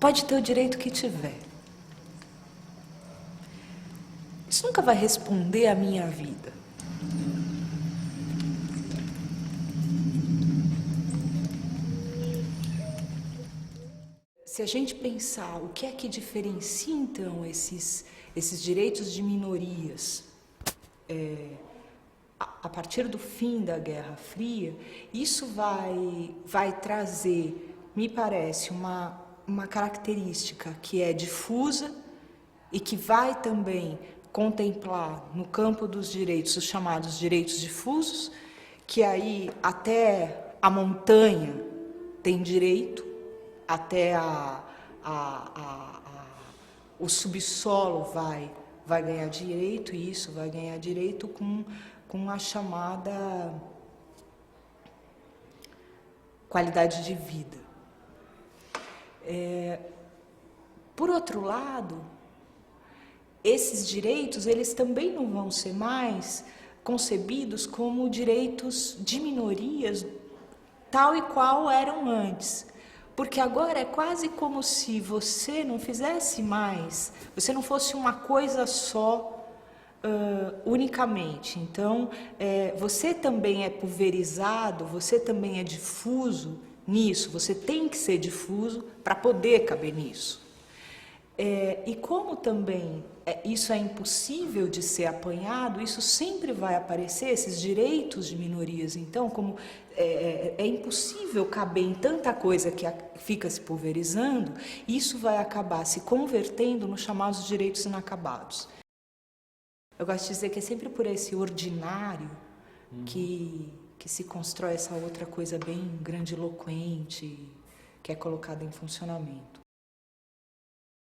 pode ter o direito que tiver. Isso nunca vai responder à minha vida. Se a gente pensar o que é que diferencia, então, esses direitos de minorias a partir do fim da Guerra Fria, isso vai trazer, me parece, uma característica que é difusa e que vai também contemplar no campo dos direitos os chamados direitos difusos, que aí até a montanha tem direito, até o subsolo vai ganhar direito, e isso vai ganhar direito com a chamada qualidade de vida. Por outro lado, esses direitos, eles também não vão ser mais concebidos como direitos de minorias tal e qual eram antes. Porque agora é quase como se você não fizesse mais, você não fosse uma coisa só unicamente. Então, você também é pulverizado, você também é difuso nisso, você tem que ser difuso para poder caber nisso. E como também isso é impossível de ser apanhado, isso sempre vai aparecer, esses direitos de minorias, então, como é impossível caber em tanta coisa que fica se pulverizando, isso vai acabar se convertendo nos chamados direitos inacabados. Eu gosto de dizer que é sempre por esse ordinário que se constrói essa outra coisa bem grandiloquente, que é colocada em funcionamento.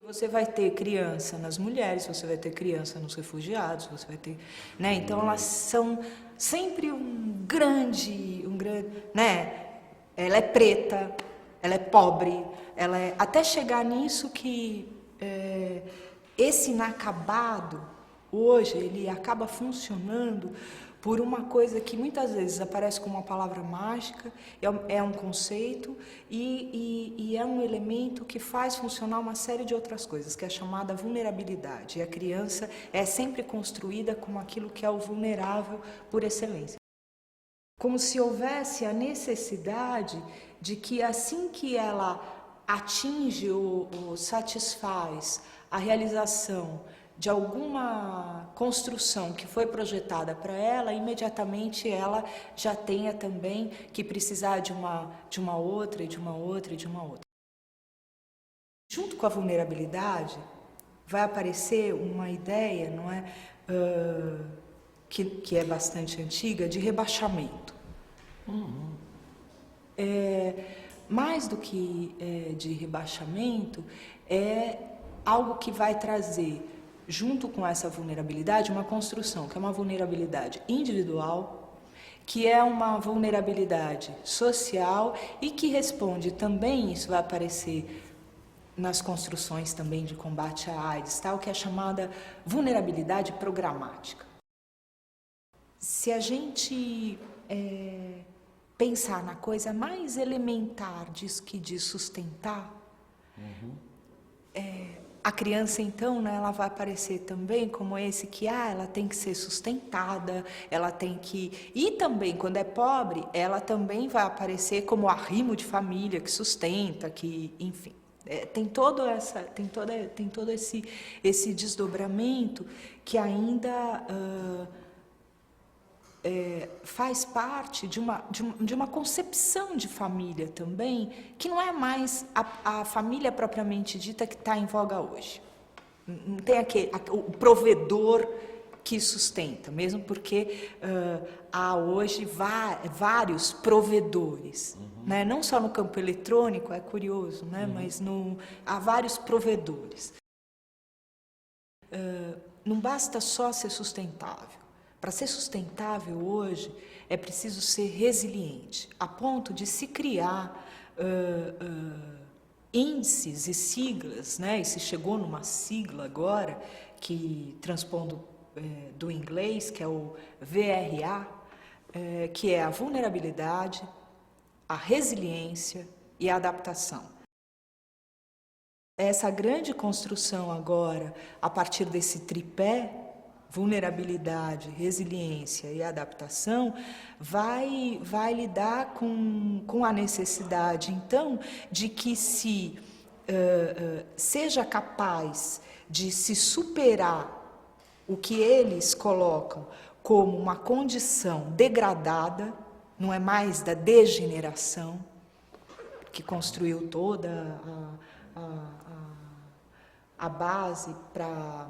Você vai ter criança nas mulheres, você vai ter criança nos refugiados, você vai ter, né? Então elas são sempre um grande, né? Ela é preta, ela é pobre, até chegar nisso que esse inacabado hoje ele acaba funcionando por uma coisa que muitas vezes aparece como uma palavra mágica, é um conceito e é um elemento que faz funcionar uma série de outras coisas, que é a chamada vulnerabilidade. E a criança é sempre construída como aquilo que é o vulnerável por excelência. Como se houvesse a necessidade de que assim que ela atinge ou satisfaz a realização de alguma construção que foi projetada para ela, imediatamente ela já tenha também que precisar de uma outra, e de uma outra, e de uma outra. Junto com a vulnerabilidade, vai aparecer uma ideia, não é, que é bastante antiga, de rebaixamento. Mais do que de rebaixamento, é algo que vai trazer junto com essa vulnerabilidade, uma construção, que é uma vulnerabilidade individual, que é uma vulnerabilidade social e que responde também, isso vai aparecer nas construções também de combate à AIDS, tal, que é a chamada vulnerabilidade programática. Se a gente pensar na coisa mais elementar disso que diz sustentar, a criança, então, né, ela vai aparecer também como esse que, ela tem que ser sustentada, ela tem que... E também, quando é pobre, ela também vai aparecer como arrimo de família, que sustenta, que, enfim. Tem todo esse desdobramento que ainda faz parte de uma concepção de família também, que não é mais a família propriamente dita que está em voga hoje. Não tem o provedor que sustenta, mesmo porque há hoje vários provedores. Né? Não só no campo eletrônico, é curioso, né? Mas há vários provedores. Não basta só ser sustentável. Para ser sustentável hoje, é preciso ser resiliente, a ponto de se criar índices e siglas, né? E se chegou numa sigla agora, que transpondo do inglês, que é o VRA, que é a vulnerabilidade, a resiliência e a adaptação. essa grande construção agora, a partir desse tripé, vulnerabilidade, resiliência e adaptação, vai lidar com a necessidade, então, de que se seja capaz de se superar o que eles colocam como uma condição degradada, não é mais da degeneração, que construiu toda a base para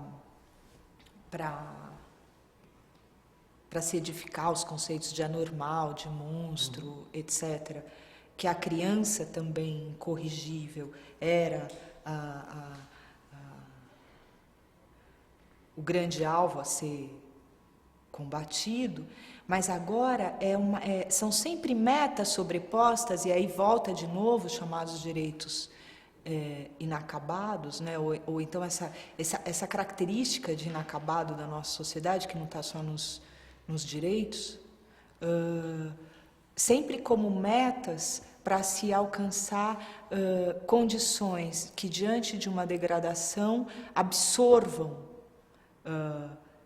se edificar os conceitos de anormal, de monstro, etc., que a criança também incorrigível era o grande alvo a ser combatido, mas agora são sempre metas sobrepostas, e aí volta de novo os chamados direitos inacabados, né? Ou então essa característica de inacabado da nossa sociedade, que não está só nos direitos, sempre como metas para se alcançar condições que, diante de uma degradação, absorvam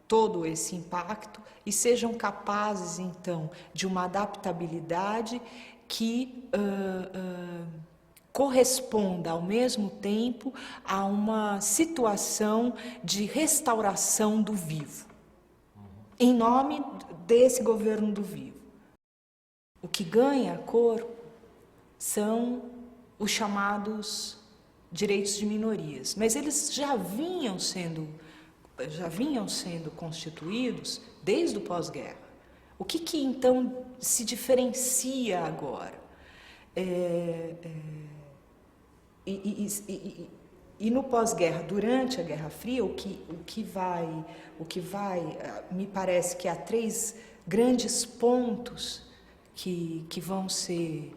todo esse impacto e sejam capazes, então, de uma adaptabilidade que corresponda, ao mesmo tempo, a uma situação de restauração do vivo, em nome desse governo do vivo. O que ganha corpo são os chamados direitos de minorias, mas eles já vinham sendo constituídos desde o pós-guerra. O que então se diferencia agora? E no pós-guerra, durante a Guerra Fria, o que vai, me parece que há 3 grandes pontos que vão ser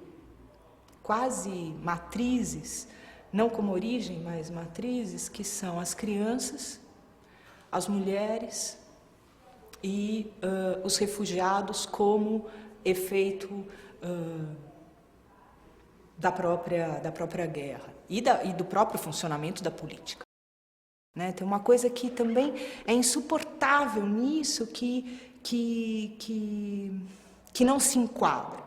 quase matrizes, não como origem, mas matrizes, que são as crianças, as mulheres e os refugiados como efeito da própria guerra e do próprio funcionamento da política. Né? Tem uma coisa que também é insuportável nisso, que não se enquadra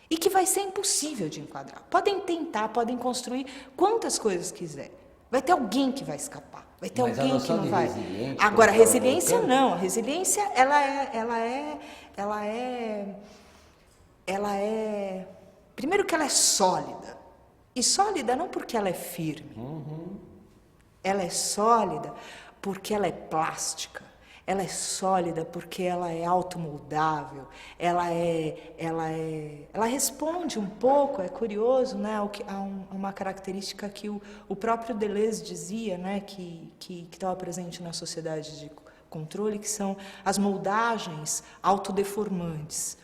e que vai ser impossível de enquadrar. Podem tentar, podem construir quantas coisas quiser. Vai ter alguém que vai escapar. Vai ter alguém que não vai. Agora, a resiliência não. A resiliência, ela é primeiro que ela é sólida. E sólida não porque ela é firme. Ela é sólida porque ela é plástica. Ela é sólida porque ela é automoldável. Ela responde um pouco, é curioso, né, a uma característica que o próprio Deleuze dizia, né, que estava presente na sociedade de controle, que são as moldagens autodeformantes.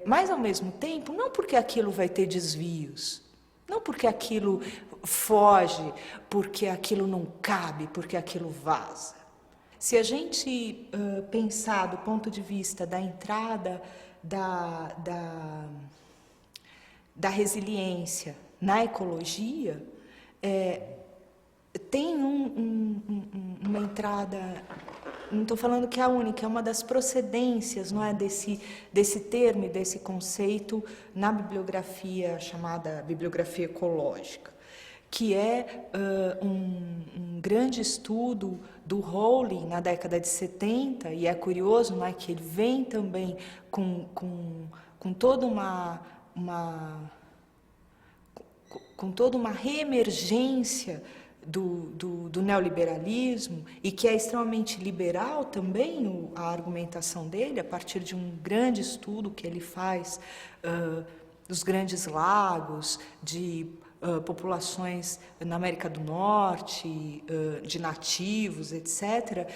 Mas, ao mesmo tempo, não porque aquilo vai ter desvios, não porque aquilo foge, porque aquilo não cabe, porque aquilo vaza. Se a gente pensar do ponto de vista da entrada da resiliência na ecologia, tem uma entrada, não estou falando que é a única, é uma das procedências, não é, desse termo e desse conceito na bibliografia chamada bibliografia ecológica, que é um grande estudo do Rowling na década de 70, e é curioso, não é, que ele vem também com toda uma reemergência do neoliberalismo, e que é extremamente liberal também a argumentação dele, a partir de um grande estudo que ele faz dos grandes lagos, de populações na América do Norte, de nativos, etc.,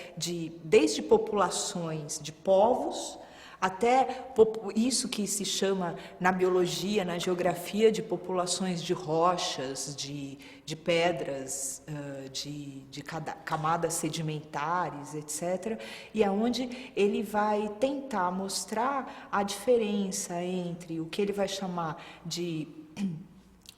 desde populações de povos até isso que se chama na biologia, na geografia, de populações de rochas, de pedras, de camadas sedimentares, etc., e aonde ele vai tentar mostrar a diferença entre o que ele vai chamar de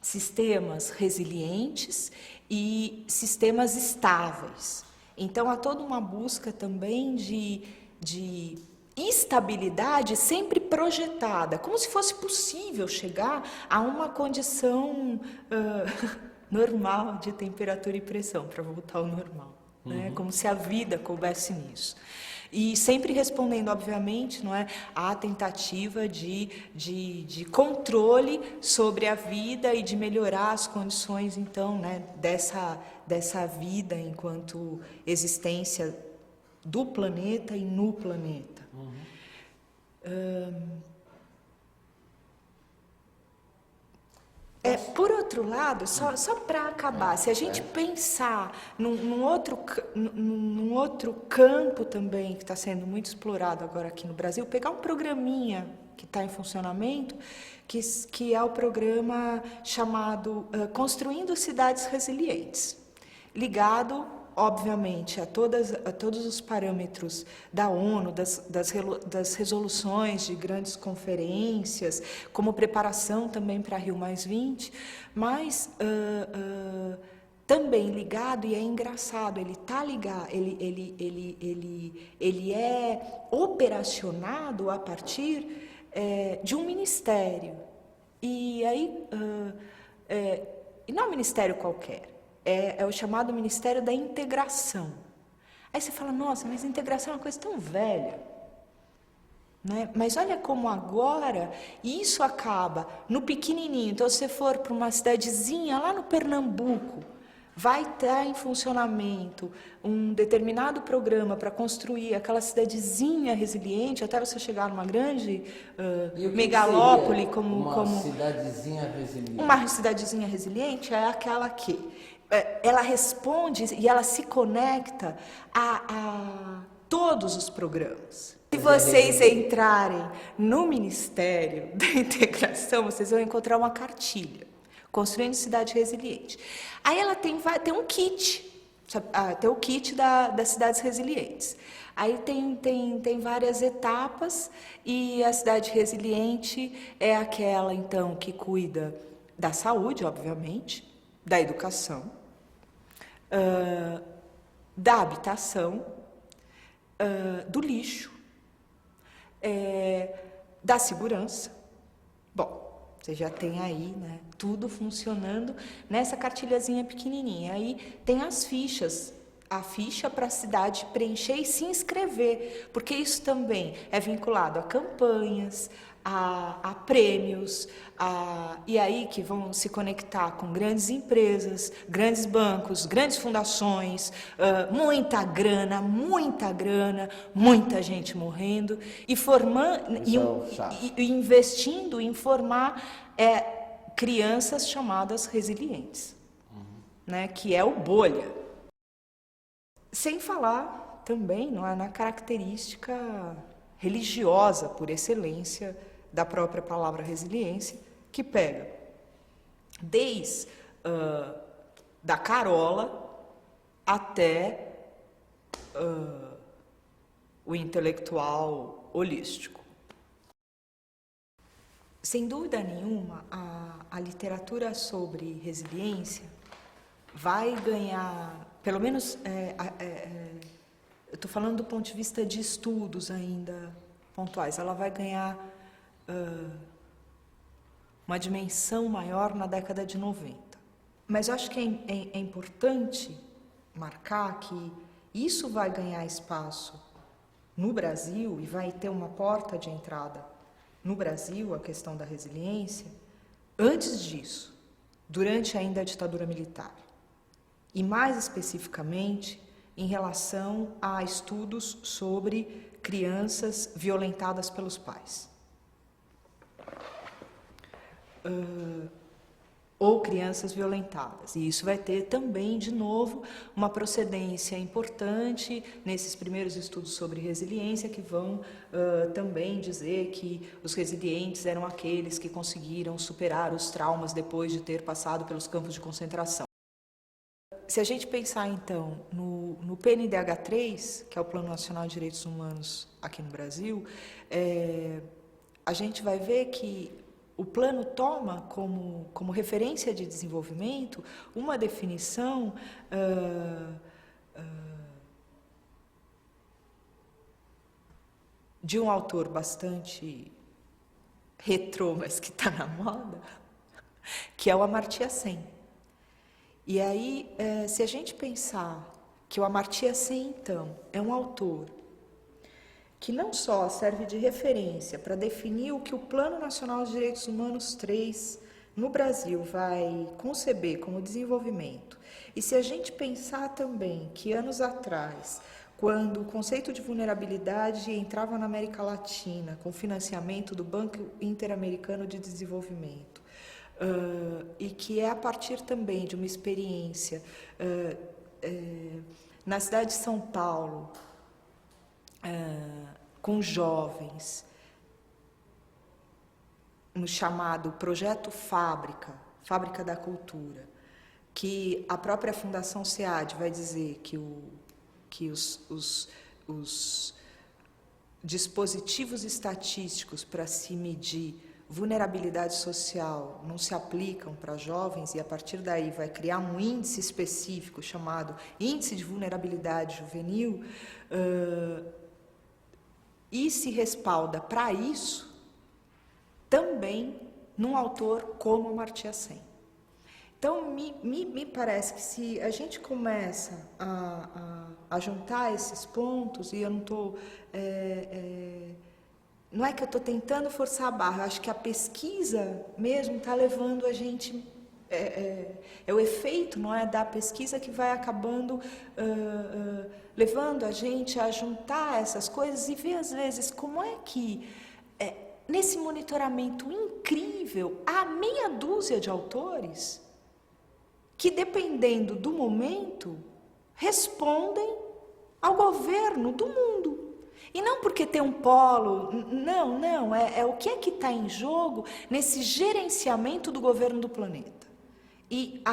sistemas resilientes e sistemas estáveis. Então, há toda uma busca também de estabilidade sempre projetada, como se fosse possível chegar a uma condição normal de temperatura e pressão, para voltar ao normal, né? Como se a vida coubesse nisso. E sempre respondendo, obviamente, não é, à tentativa de controle sobre a vida e de melhorar as condições, então, né, dessa vida enquanto existência do planeta e no planeta. Por outro lado, só para acabar, se a gente pensar num outro campo também que está sendo muito explorado agora aqui no Brasil, pegar um programinha que está em funcionamento, que é o programa chamado Construindo Cidades Resilientes, ligado, obviamente, a todos os parâmetros da ONU, das resoluções de grandes conferências, como preparação também para Rio+20, mas também ligado, e é engraçado, ele está ligado, ele é operacionado a partir de um ministério. E aí, e não é um ministério qualquer. É o chamado Ministério da Integração. Aí você fala, nossa, mas integração é uma coisa tão velha. Né? Mas olha como agora isso acaba no pequenininho. Então, se você for para uma cidadezinha lá no Pernambuco, vai estar em funcionamento um determinado programa para construir aquela cidadezinha resiliente, até você chegar numa grande megalópole como uma cidadezinha resiliente. Uma cidadezinha resiliente é aquela que ela responde e ela se conecta a todos os programas. Se vocês entrarem no Ministério da Integração, vocês vão encontrar uma cartilha, Construindo Cidade Resiliente. Aí ela tem um kit, tem o kit das cidades resilientes. Aí tem várias etapas e a cidade resiliente é aquela, então, que cuida da saúde, obviamente, da educação, da habitação, do lixo, da segurança. Bom, você já tem aí, né, tudo funcionando nessa cartilhazinha pequenininha. Aí tem as fichas, a ficha para a cidade preencher e se inscrever, porque isso também é vinculado a campanhas, a prêmios, e aí que vão se conectar com grandes empresas, grandes bancos, grandes fundações, muita grana, muita gente morrendo, e formando e investindo em formar crianças chamadas resilientes, né, que é o bolha. Sem falar também, não é, na característica religiosa por excelência da própria palavra resiliência, que pega desde da carola até o intelectual holístico. Sem dúvida nenhuma, a literatura sobre resiliência vai ganhar, pelo menos, eu estou falando do ponto de vista de estudos ainda pontuais, ela vai ganhar uma dimensão maior na década de 90. Mas eu acho que é importante marcar que isso vai ganhar espaço no Brasil e vai ter uma porta de entrada no Brasil, a questão da resiliência, antes disso, durante ainda a ditadura militar. E mais especificamente em relação a estudos sobre crianças violentadas pelos pais. Ou crianças violentadas. E isso vai ter também, de novo, uma procedência importante nesses primeiros estudos sobre resiliência, que vão também dizer que os resilientes eram aqueles que conseguiram superar os traumas depois de ter passado pelos campos de concentração. Se a gente pensar, então, no PNDH3, que é o Plano Nacional de Direitos Humanos aqui no Brasil, a gente vai ver que o plano toma como referência de desenvolvimento uma definição de um autor bastante retrô, mas que está na moda, que é o Amartya Sen. E aí, se a gente pensar que o Amartya Sen, então, é um autor que não só serve de referência para definir o que o Plano Nacional de Direitos Humanos 3 no Brasil vai conceber como desenvolvimento, e se a gente pensar também que anos atrás, quando o conceito de vulnerabilidade entrava na América Latina com financiamento do Banco Interamericano de Desenvolvimento, e que é a partir também de uma experiência na cidade de São Paulo, com jovens, no chamado Projeto Fábrica da Cultura, que a própria Fundação SEAD vai dizer que os dispositivos estatísticos para se medir vulnerabilidade social não se aplicam para jovens, e a partir daí vai criar um índice específico chamado Índice de Vulnerabilidade Juvenil, e se respalda para isso também num autor como Amartya Sen. Então, me parece que se a gente começa a juntar esses pontos, e eu não estou... não é que eu estou tentando forçar a barra, acho que a pesquisa mesmo está levando a gente... É o efeito, não é, da pesquisa que vai acabando levando a gente a juntar essas coisas e ver, às vezes, como é que, nesse monitoramento incrível, há meia dúzia de autores que, dependendo do momento, respondem ao governo do mundo. E não porque tem um polo, não, é o que é que está em jogo nesse gerenciamento do governo do planeta. E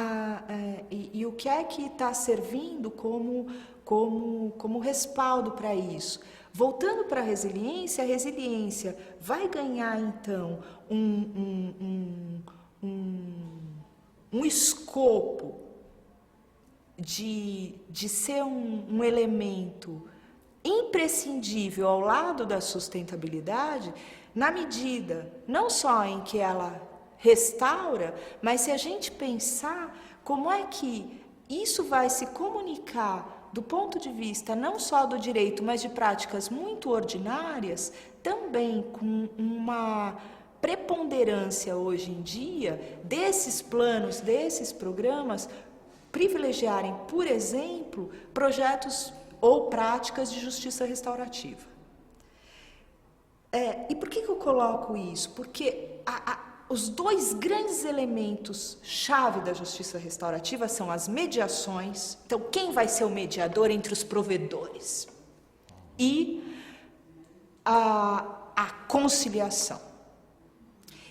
o que é que está servindo como respaldo para isso? Voltando para a resiliência vai ganhar, então, um escopo de ser um elemento imprescindível ao lado da sustentabilidade, na medida não só em que ela restaura, mas se a gente pensar como é que isso vai se comunicar do ponto de vista não só do direito, mas de práticas muito ordinárias, também com uma preponderância hoje em dia desses planos, desses programas, privilegiarem, por exemplo, projetos ou práticas de justiça restaurativa. E por que eu coloco isso? Porque os dois grandes elementos chave da justiça restaurativa são as mediações. Então, quem vai ser o mediador entre os provedores? E a conciliação.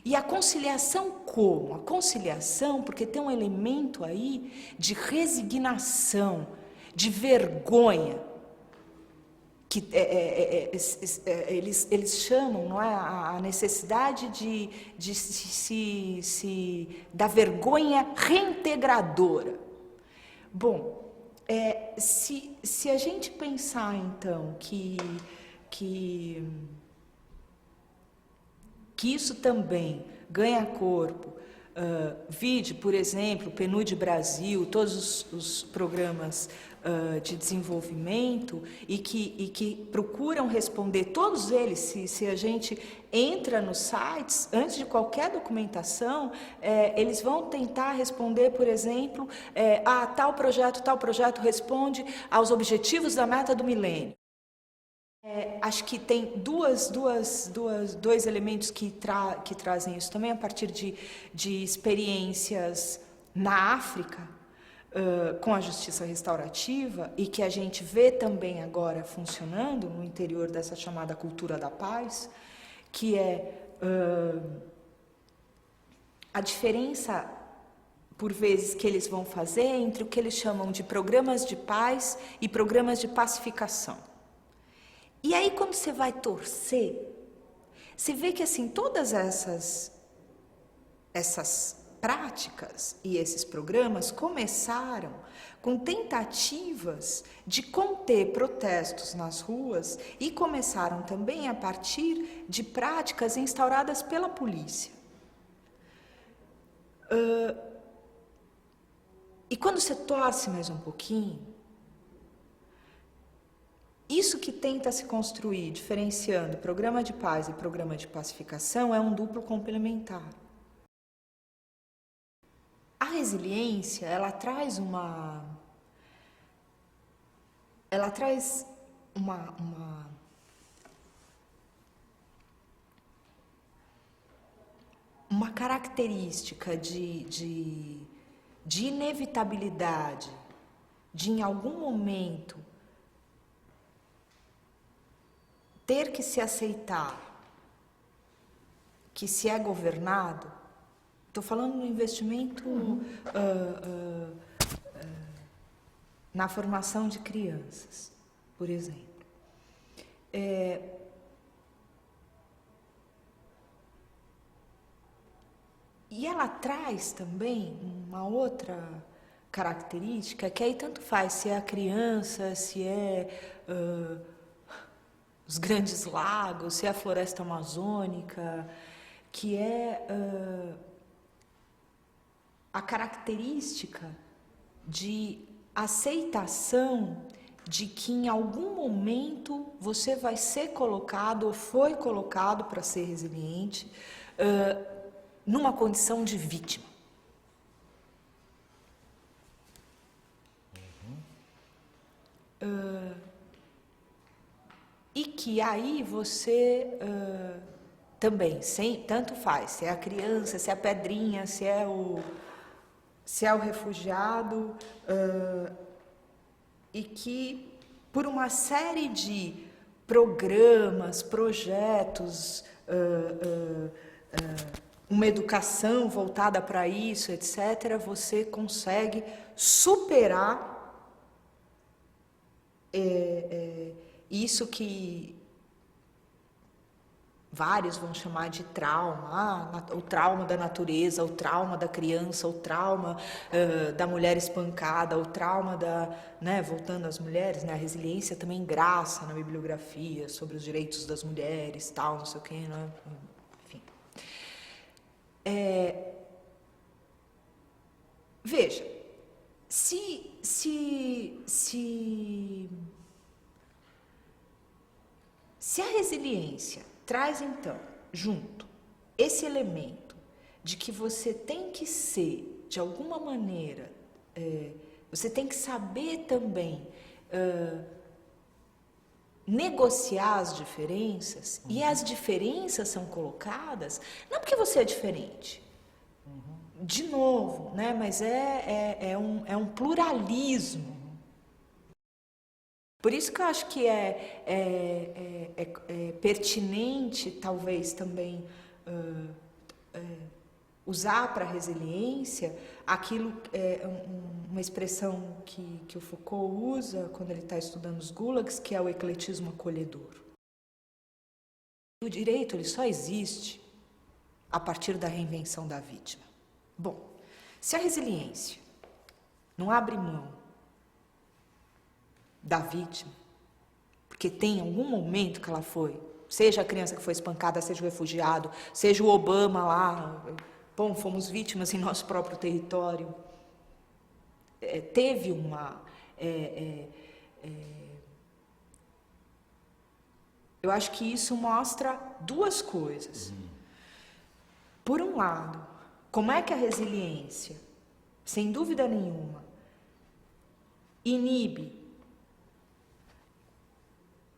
E a conciliação como? A conciliação, porque tem um elemento aí de resignação, de vergonha, que eles chamam, não é, a necessidade da vergonha reintegradora. Bom, se a gente pensar, então, que isso também ganha corpo, vide, por exemplo, o PNUD Brasil, todos os programas de desenvolvimento e que procuram responder, todos eles, se a gente entra nos sites, antes de qualquer documentação, eles vão tentar responder, por exemplo, tal projeto responde aos objetivos da meta do milênio. Acho que tem dois elementos que trazem isso também, a partir de experiências na África, com a justiça restaurativa, e que a gente vê também agora funcionando no interior dessa chamada cultura da paz, que é a diferença, por vezes, que eles vão fazer entre o que eles chamam de programas de paz e programas de pacificação. E aí, quando você vai torcer, você vê que, assim, todas essas essas práticas e esses programas começaram com tentativas de conter protestos nas ruas e começaram também a partir de práticas instauradas pela polícia. E quando você torce mais um pouquinho, isso que tenta se construir, diferenciando programa de paz e programa de pacificação, é um duplo complementar. A resiliência, ela traz uma característica de inevitabilidade, de em algum momento ter que se aceitar que se é governado. Estou falando no investimento na formação de crianças, por exemplo. E ela traz também uma outra característica, que aí tanto faz se é a criança, se é os grandes lagos, se é a floresta amazônica, que é a característica de aceitação de que em algum momento você vai ser colocado ou foi colocado para ser resiliente numa condição de vítima. E que aí você também, tanto faz, se é a criança, se é a pedrinha, se é o refugiado, e que por uma série de programas, projetos, uma educação voltada para isso, etc., você consegue superar isso que vários vão chamar de trauma, o trauma da natureza, o trauma da criança, o trauma da mulher espancada, o trauma da, né, voltando às mulheres, né, a resiliência também graça na bibliografia sobre os direitos das mulheres, tal, não sei o quê, né, enfim. Veja, se a resiliência traz, então, junto esse elemento de que você tem que ser, de alguma maneira, você tem que saber também negociar as diferenças, e as diferenças são colocadas, não porque você é diferente, de novo, né, mas é um pluralismo. Por isso que eu acho que é pertinente, talvez, também usar para a resiliência aquilo, uma expressão que o Foucault usa quando ele está estudando os gulags, que é o ecletismo acolhedor. O direito ele só existe a partir da reinvenção da vítima. Bom, se a resiliência não abre mão da vítima, porque tem algum momento que ela foi, seja a criança que foi espancada, seja o refugiado, seja o Obama lá, bom, fomos vítimas em nosso próprio território, teve uma... eu acho que isso mostra duas coisas. Por um lado, como é que a resiliência, sem dúvida nenhuma, inibe,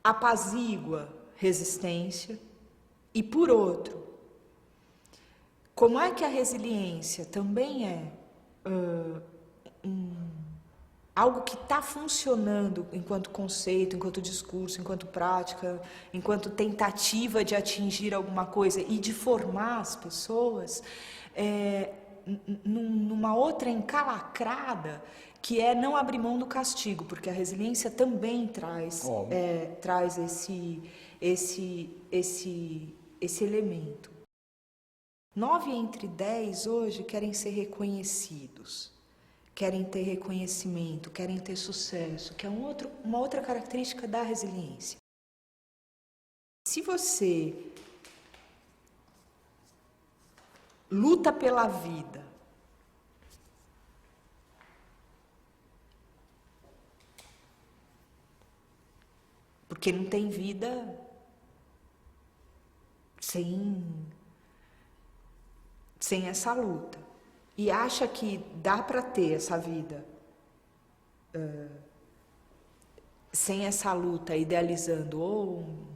apazigua resistência, e por outro, como é que a resiliência também é algo que está funcionando enquanto conceito, enquanto discurso, enquanto prática, enquanto tentativa de atingir alguma coisa e de formar as pessoas numa outra encalacrada, que é não abrir mão do castigo, porque a resiliência também traz esse elemento. 9 entre 10 hoje querem ser reconhecidos, querem ter reconhecimento, querem ter sucesso, que é uma outra característica da resiliência. Se você luta pela vida, porque não tem vida sem essa luta, e acha que dá para ter essa vida sem essa luta, idealizando ou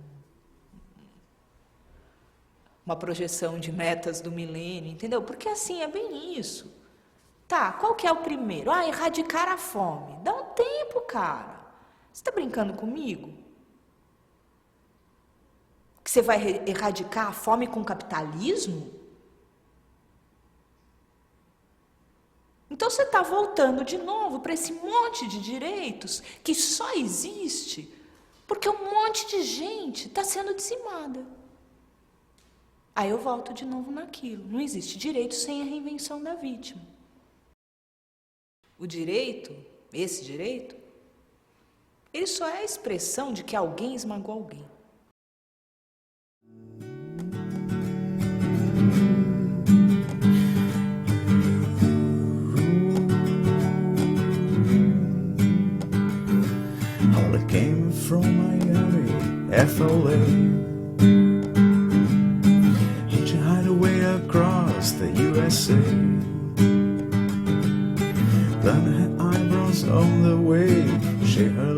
uma projeção de metas do milênio, entendeu? Porque assim, é bem isso. Tá, qual que é o primeiro? Erradicar a fome. Dá um tempo, cara. Você está brincando comigo? Que você vai erradicar a fome com capitalismo? Então você está voltando de novo para esse monte de direitos que só existe porque um monte de gente está sendo dizimada. Aí eu volto de novo naquilo. Não existe direito sem a reinvenção da vítima. O direito, esse direito, ele só é a expressão de que alguém esmagou alguém. All came from Miami, FLA. Across the USA, Done her eyebrows on the way, she heard